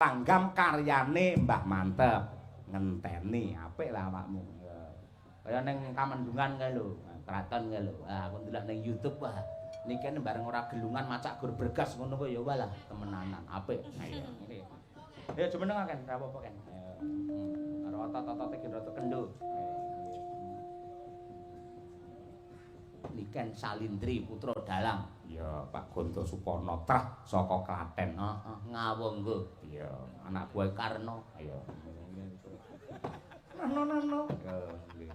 Tanggam karyane Mbah Mantep. Ngenteni apik lah awakmu. Kaya ning Kamendungan kae lho, Kraton kae lho. Aku ndelok ning YouTube wah. Niki bareng ora gelungan macak gur bergas ngono kok ya walah temenanan apik. Ayo. Ya jumeneng kan, ora apa-apa kan. Karo otot-otote ki rada kendho. Niken Salindri Putra Dalang. Ya, Pak Gonto Supono trah saka Klaten. Heeh, ngawonggo. Ya, anak buah Karno. Ya. Nono. Ya, nggih.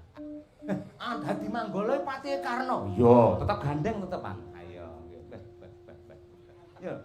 Ah, dadi manggala Patih Karno. Ya, tetep gandeng tetepan. Ayo, nggih. Bes. Ya.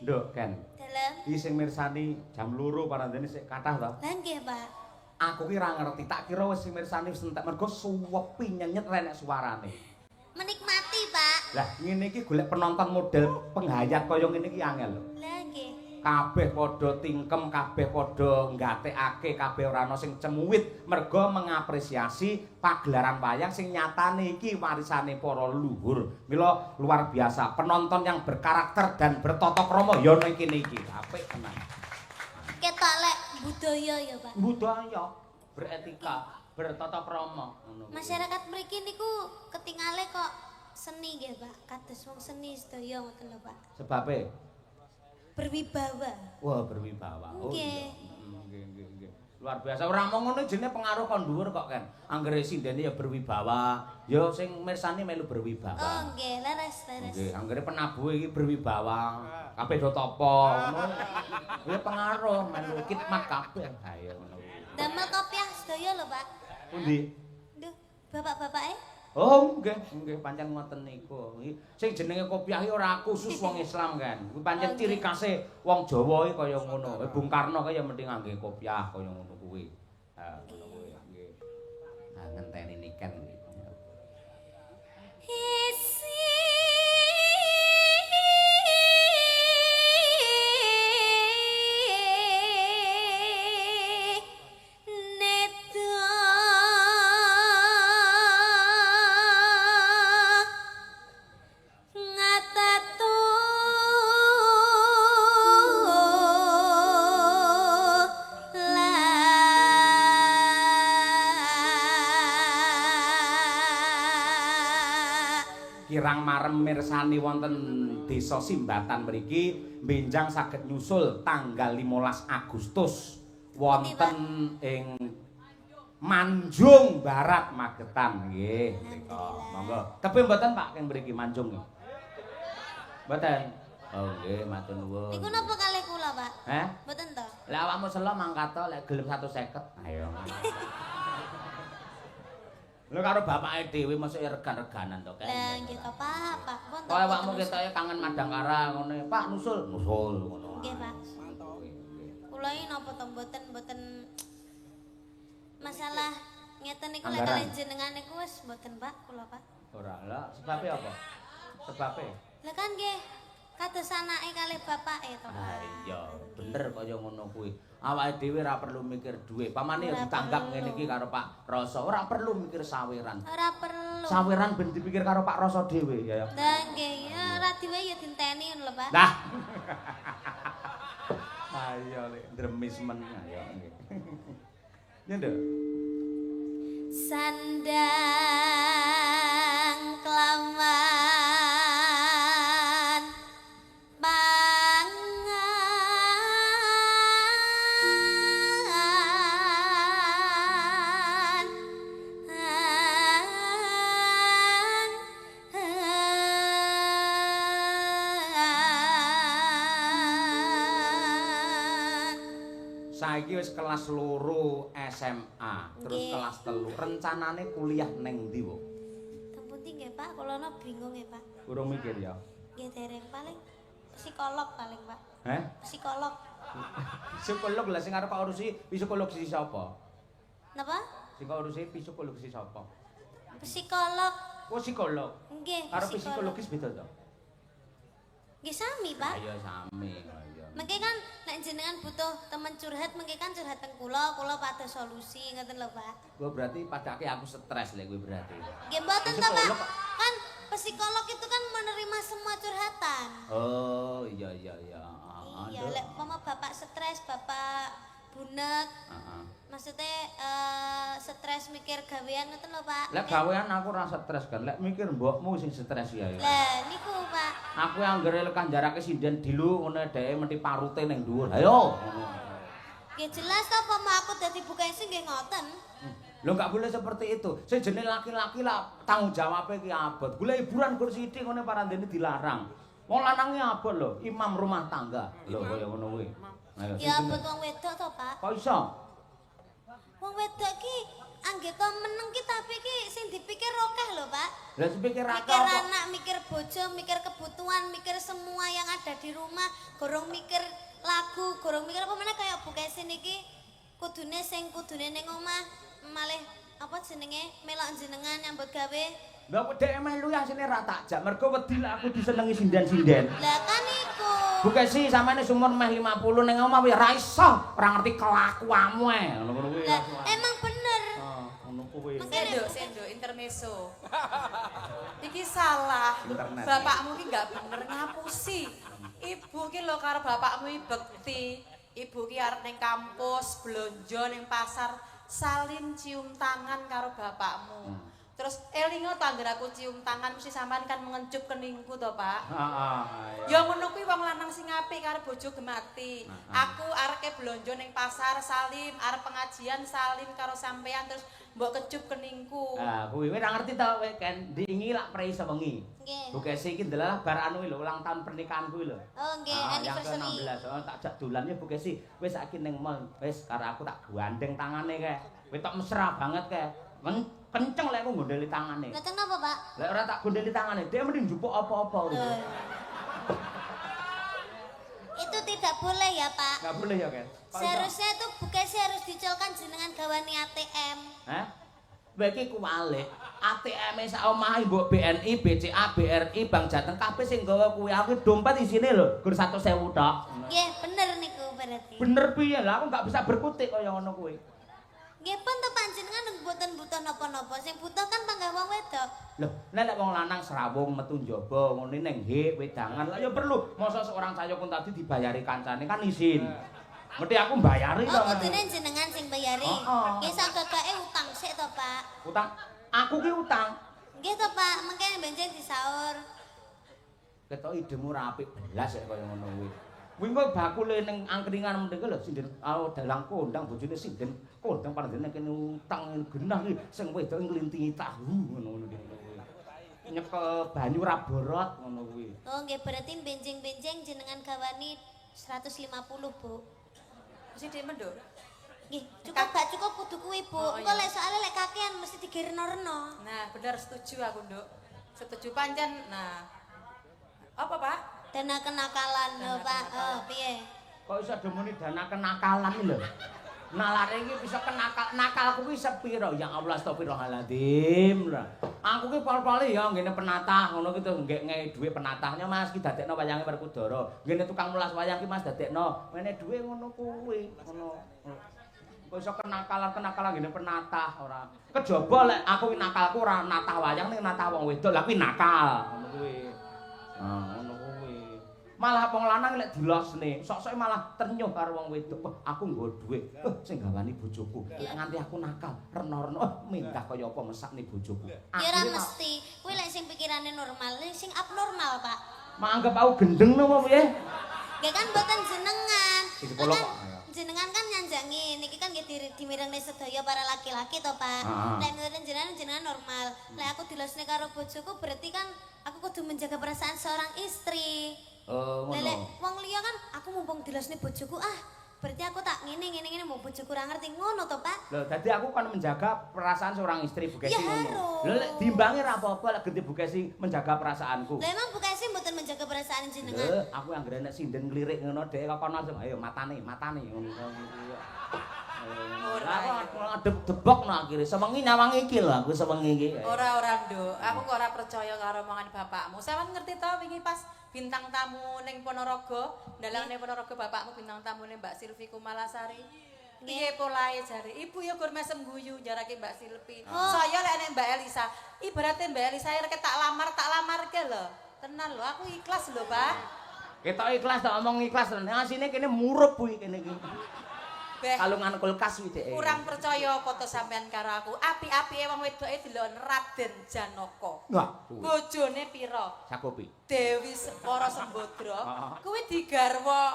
Nduk, Ken. Dalem. Iki sing mirsani jam 2 parandene sik kathah to? Lah nggih, Pak. Aku ki ora ngerti, tak kira wis sing mirsani wis entek mergo suwepi nyenyet renek suarane. Menikmati, Pak. Lah ngene iki golek penonton model penghayat kaya ngene iki angel lho. Lah nggih. Kabeh padha tingkem, kabeh padha nggatekake, kabeh ora ana sing cemuwit merga mengapresiasi pagelaran wayang sing nyatane iki warisane para leluhur. Mila luar biasa, penonton yang berkarakter dan bertata krama ya ning kene iki. Apik tenan. Ketok lek budaya ya, Pak. Budaya, beretika, bertata krama ngono. Masyarakat mriki niku ketingale kok seni nggih, Pak. Kados wong seni sedaya ngoten lho, Pak. Sebabe Berwibawa. wah berwibawa. Oh Nggih. iya. Nggih. Luar biasa. Ora mung ngono jenenge pengaruh kon dhuwur kok kan. Anggere sindene ya berwibawa, ya sing mirsani melu berwibawa. Oh nggih, leres. Nggih, anggere penabuh iki berwibawa. Kabeh do tapa ngono. Ya pengaruh melu khidmat kabeh. Ha ya ngono. Damel kopiah sedaya lho, Pak. Pundi? Duh, bapak-bapake? Oh, nggih, pancen ngoten niku. Sing jenenge kopiah iki ora khusus wong Islam kan. Kuwi pancen ciri khase wong Jawa iki kaya ngono. Bung Karno kaya mending ngangge kopiah kaya ngono kuwi. Ha, ngono kuwi nggih. Nah, ngenteni niken kuwi. Kirang marem mirsani wonten Desa Simbatan mriki benjang saged nyusul tanggal 15 Agustus wonten ing Manjung Barat Magetan nggih mrika. Monggo. Tebih mboten Pak keng mriki Manjung. Mboten. Oh nggih, matur nuwun. Niku napa kalih kula, Pak? Mboten to? Lah awakmu selo mangkat to lek gelem 150. Ayo. Lho karo bapake dhewe mosok ya regan-reganan to kan. Lah nggih to, Pak. Pun to. Kaya awakmu ketoke kangen Madangkara ngono. Pak nusul ngono. Nggih, Pak. Kula iki napa to mboten masalah ngeten niku lek kalih jenengan niku wis mboten, Pak, kula, Pak. Ora, lah sebabe apa? Sebabe? Lah kan nggih kados anake kalih bapake to. Ah iya, bener kaya ngono kuwi. Awake dhewe ora perlu mikir dhuwit. Pamane ya ditanggap ngene iki karo Pak Rasa, ora perlu mikir saweran. Ora perlu. Saweran ben dipikir karo Pak Rasa dhewe ya. Lah nggih, ya ora diwe ya dinteni ngono lho, Pak. Lah. Ayo lek dremis men ayo nggih. Ya nduk. Sandang kelaman pangan Saiki wis kelas 2 SMA, terus Nggih. kelas 3. Rencanane kuliah ning ndi, Bu? Teng pundi nggih, Pak? Kula no bingung nggih, Pak. Urung mikir ya. Nggih dereng paling psikolog paling, Pak. Heh? Psikolog. Psikolog lah sing arep urusi psikolog si sapa? Napa? Sing urusi psikolog si sapa? Psikolog. Oh, psikolog. Nggih, Karo psikolog. psikologis beda to? Nggih sami, Pak. Ayo sami. Ayo. Mengke kan nek jenengan butuh teman curhat, mengke kan curhat teng kula pada solusi ngoten lho, Pak. Gua berarti padake aku stres lek kowe berarti. Nggih mboten to, Pak. Psikolog, Pak. Kan psikolog itu kan menerima semua curhatan. Oh, iya. Iya, lek mama bapak stres, bapak bunek, Heeh. maksudnya stres mikir gawean ngoten lho, Pak. Lek gawean aku ora stres kan, lek mikir mbokmu sing stres ya. Lah niku, Pak. Aku anggere lekan jarake sinden dilu ngono dheke mesti parute ning dhuwur. Ayo. Nggih jelas to apa mau aku dadi bukae sing nggih ngoten. Lho enggak boleh seperti itu. Sing jenenge laki-laki lah tanggung jawabnya ki abot. Golek hiburan kur sithik ngene parandene dilarang. Wong lanange abot lho, imam rumah tangga. Lho kaya ngono kuwi. Ayo. Ya abot wong wedok to, Pak. Kok iso? Wong wedok ki anggeta meneng ki tapi ki sing dipikir akeh lho, Pak. Lah sepikir Mikir akeh kok. anak, mikir bojo, mikir kebutuhan, mikir semua yang ada di rumah, gorong mikir lagu, gorong mikir apa meneh kaya Bukesi niki kudune ning omah malih apa jenenge melok jenengan nyambut gawe. Lah kok dhek melu asine ra takjak mergo wedi lek aku disenengi sinden-sinden. Lah kan iku. Bukesi samane sumur meh 50 ning omah ya ra iso, ora ngerti kelakuanmu ngono kuwi. Lah emang bener. Ngono kuwi. Sendo, intermezzo. Iki salah. Internet. Bapakmu ki gak bener ngapusi. Ibu ki lho karo bapakmu iki bekti. Ibu ki arep ning kampus, blonjo ning pasar, salin cium tangan karo bapakmu. Terus elingo ta anggere aku cium tangan mesti sampean kan mengencup keningku to, Pak. Heeh. Ya ngono kuwi wong lanang sing apik karo bojo gemakti. Aku areke blonjo ning pasar salim, arep pengajian salim karo sampean terus mbok kecup keningku. Ah, kuwi ora ngerti to kowe kan diingi lak prei sewengi. Nggih. Bukesi iki ndelah bar anu lho ulang tahun pernikahan kuwi lho. Oh nggih, Yang anniversary. ke-16. Oh, tak jak dolannya Bukesi. Wis saiki ning mall. Wis karo aku tak gandeng tangane kae. Kowe tok mesra banget kae. Kenceng lek aku gondeli tangane. Lah teng napa, Pak? Lek ora tak gondeli tangane, dia mending njupuk apa-apa urip. Itu tidak boleh ya, Pak. Enggak boleh ya, Ken? Seharusnya itu Bukesi harus dicolkan jenengan gawani ATM. Hah? Kowe iki kuwalik. ATM-e sak omahe mbok BNI, BCA, BRI, Bank Jateng kabeh sing nggawa kuwi. Aku dompet isine lho, gur 100.000 tok. Nggih, bener niku berarti. Bener piye lah aku enggak bisa berkutik kaya ngono kuwi. Nggih pun to panjenengan mboten butuh napa-napa. Sing butuh kan panggah wong wedok. Loh, nek wong lanang serawung metu njaba ngene ning hik wedangan lah ya perlu. Masa seorang sayokun tadi dibayari kancane kan isin. Mesti aku mbayari to. Oh, kudune jenengan sing bayari. Heeh. Nggih sagagake utang sik to, Pak. Utang aku ki utang. Nggih to, Pak. Mengke benjing disaur. Ketok idemu ra apik belas kaya ngono kuwi. Kuwi kok bakule ning angkringan mrene lho sinden dalang kondang bojone sinden kondang panjenengan kene utang genah iki sing wedok nglintingi tahu ngono kuwi. Nyekel banyu ra borot ngono kuwi. Oh, nggih berarti benjing-benjing jenengan gawani 150, Bu. Mesti dhek menduk. Nggih, cukup gak cukup kudu kuwi, Bu. Oh, Engko iya. lek soalnya lek kakean mesti digireno-reno. Nah, bener setuju aku, Nduk. Setuju pancen. Nah. Apa, Pak? Dana kenakalan lho, Pak. Oh, piye? Kok iso demuni dana kenakalan iki lho. Nalare iki bisa nakalku kuwi sepiro? Ya Allah astagfirullahaladzim. Aku ki pol-pole ya ngene penatah ngono ki to nggek dhuwit penatahnya Mas ki dadekno wayange Werkudara. Ngene tukang mulas wayang ki Mas dadekno. Ngene dhuwit ngono kuwi. Ngono. Kok iso kenakalan ngene penatah ora. Kejaba lek aku ki nakalku ora natah wayang ning natah wong wedok. Lah kuwi nakal ngono kuwi. Ngono kuwi. Malah wong lanang lek dilosne, sok-soke malah ternyuh karo wong wedok. Wah, aku nggo dhuwit. Sing gawani bojoku. Lek nganti aku nakal, reno-reno mindah kaya apa mesakne bojoku. Ya ora mesti. Kuwi lek sing pikirane normal, sing abnormal, Pak. Manggep aku gendeng napa piye? Nggih kan mboten jenengan. Dipolok kok. Jenengan kan nyanjangi niki kan nggih dimirengne sedaya para laki-laki to, Pak. Lek mboten jenengan normal. Lek aku dilosne karo bojoku berarti kan aku kudu menjaga perasaan seorang istri. Oh, ngono. Lek wong liya kan aku mumpung dilosne bojoku berarti aku tak ngene mau bojoku ora ngerti ngono to, Pak. Lho, dadi aku kan menjaga perasaan seorang istri Bu Kesi Ya, ngono. harus. Lho, lek diimbangi ra apa-apa lek genti Bu Kesi menjaga perasaanku. Lah emang Bu Kesi mboten menjaga perasaan jenengan. Lho, aku anggere nek sinden nglirik ngono dhek kok langsung ayo matane ngono. Ora aku adep-debok no akhire sewengi nyawangi iki lho aku sewengi iki. Ora Nduk, aku kok ora percaya karo omongan bapakmu. Sampeyan ngerti to wingi pas bintang tamu ning Ponorogo, ndalane Ponorogo bapakmu bintang tamu ning Mbak Silvi Kumalasari. Piye polahe jare? Ibu ya gur mesem guyu jarake Mbak Silvi. Saya lek nek Mbak Elisa, ibaratnya Mbak Elisa rek tak lamarke lho. Tenan lho, aku ikhlas lho, Pak. Ketok ikhlas tak omong ikhlas. Asine kene murup kuwi kene iki. Kalungan kulkas kuwi dhek. Kurang percaya apa to sampean karo aku. Api-apike wong wedoke dilok Raden Janaka. Wah, Bojone pira? Sakopi. Dewi Para Sembadra. Kuwi digarwa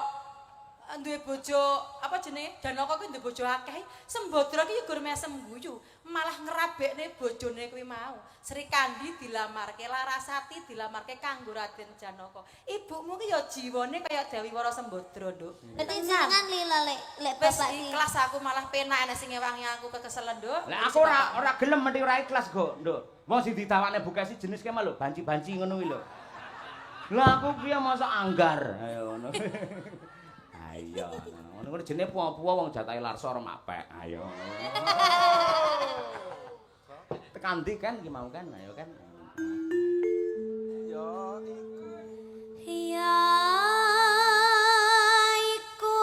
duwe bojo apa jenenge? Janaka kuwi duwe bojo akeh. Sembadra ki gur mesem guyu, malah ngerabekne bojone kuwi mau. Sri Kandi dilamarke, Larasati dilamarke kanggo Raden Janaka. Ibumu ki ya jiwane kaya Dewi Para Sembadra, Nduk. Berarti jenengan lila lek Wis bapak iki. ikhlas aku malah penak enek sing ngewangi aku kekeselen, Nduk. Lah aku ora gelem mesti ora ikhlas kok, Nduk. Wong sing ditawane Bu Kesi jenis kema lho, banci-banci ngono kuwi lho. Lah aku piye masa anggar. Ayo ngono. Ayo, ngono jenenge puwa-puwa wong jatahe Larsa ora mapek. Ayo. Tekan ndi kan iki mau kan? Ayo kan. Ya iku. Ya iku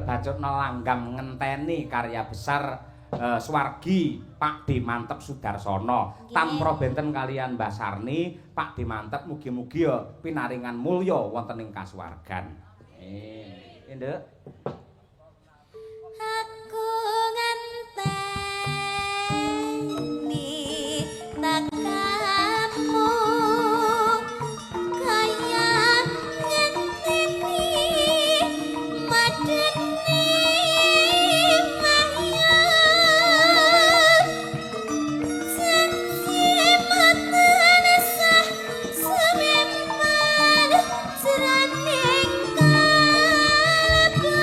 Bacutna langgam ngenteni karya besar Swargi Pak D Mantep Sudarsono tanpa benten kalian Mbah Sarni Pak D Mantep mugi-mugi ya pinaringan mulya wonten ing kasuwargan. Nduk. aku ngenteni takamu kaya ngenteni madeni mayar janji mboten sah sememad jroning kalbu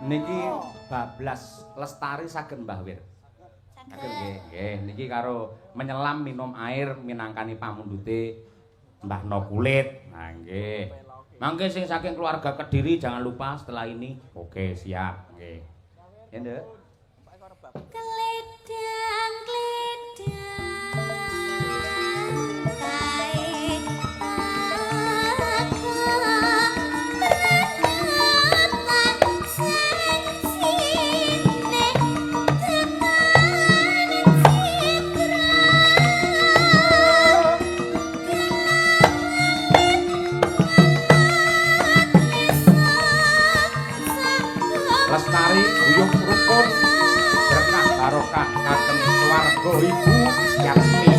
Niki bablas lestari saged Mbah Wir. Saged nggih, nggih. Niki karo menyelam minum air minangkani pamundhute Mbah No Kulit. Nah, nggih. Mangke sing saking keluarga Kediri jangan lupa setelah ini. Oke, siap, nggih. Ya, Nduk. Gledang gledang kae aku merenatan sing sine tepanen Lestari guyub rukun berkah barokah kagem keluarga Ibu Yatmi.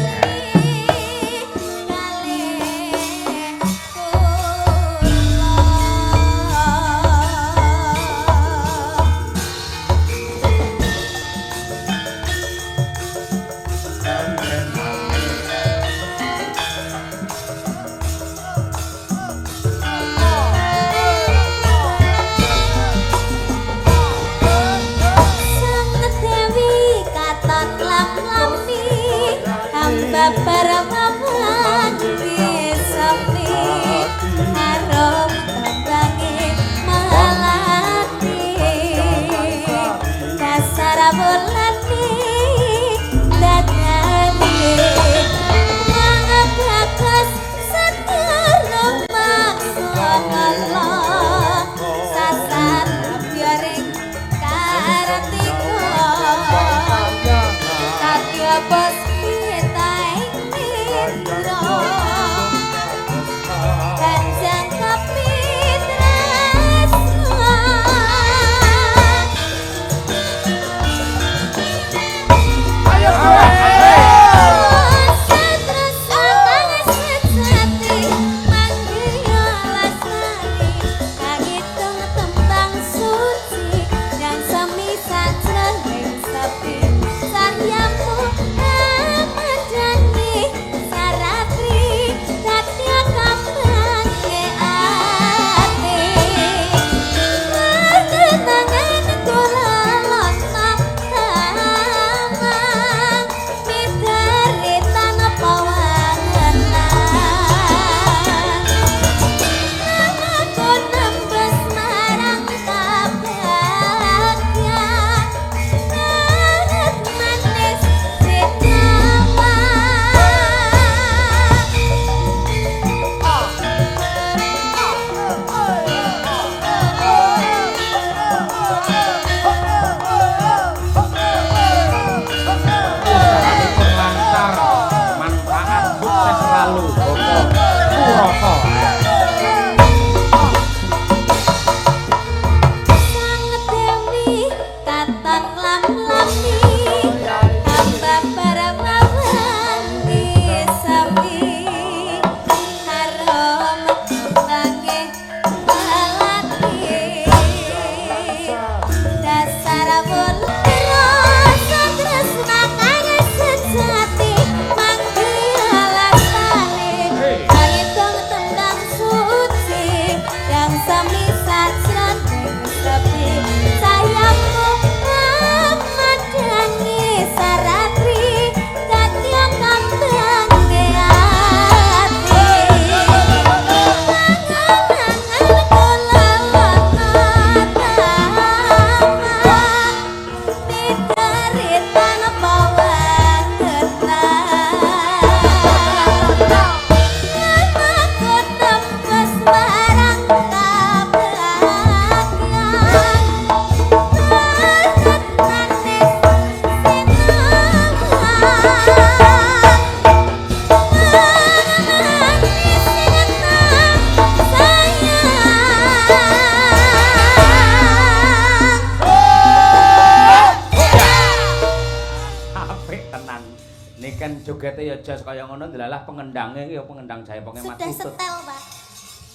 Niken jogete ya jas kaya ngono delalah pengendange ya pengendang Jayaponge Mat Sudah Putut. setel, Pak.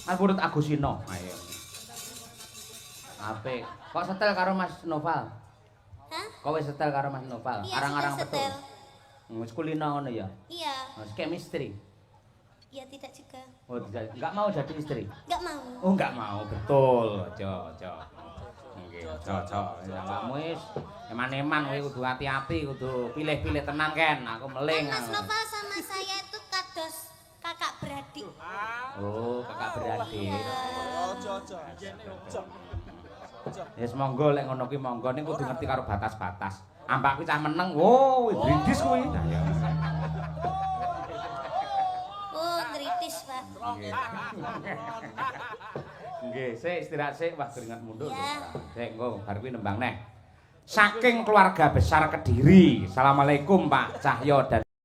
Mas Putut Agusino. Ayo. Apik. Kok setel karo Mas Noval? Hah? Kowe setel karo Mas Noval? Iya, Arang-arang sudah betul. setel. Wis kulino ngono ya. Iya. Mas chemistry. Iya tidak juga. Oh, tidak. Enggak mau jadi istri. Enggak mau. Oh, enggak mau. Betul. Ojo, ojo. Nggih, aja. Awakmu wis eman-eman kowe kudu hati-hati, kudu pilih-pilih tenan Ken. Aku meling. Mas Novel sama saya itu kados kakak beradik. Oh, kakak beradik. Ojo. Ya monggo lek ngono kuwi monggo ning kudu ngerti karo batas-batas. Ambak kuwi cah meneng, oh, brindis kuwi. Nah, ya. Oh, ngritis, Pak. Nggih, sik istirahat sik, wah keringat mundur. Ya. Sik engko bar kuwi nembang neh. Saking keluarga besar Kediri. Assalamualaikum Pak Cahyo dan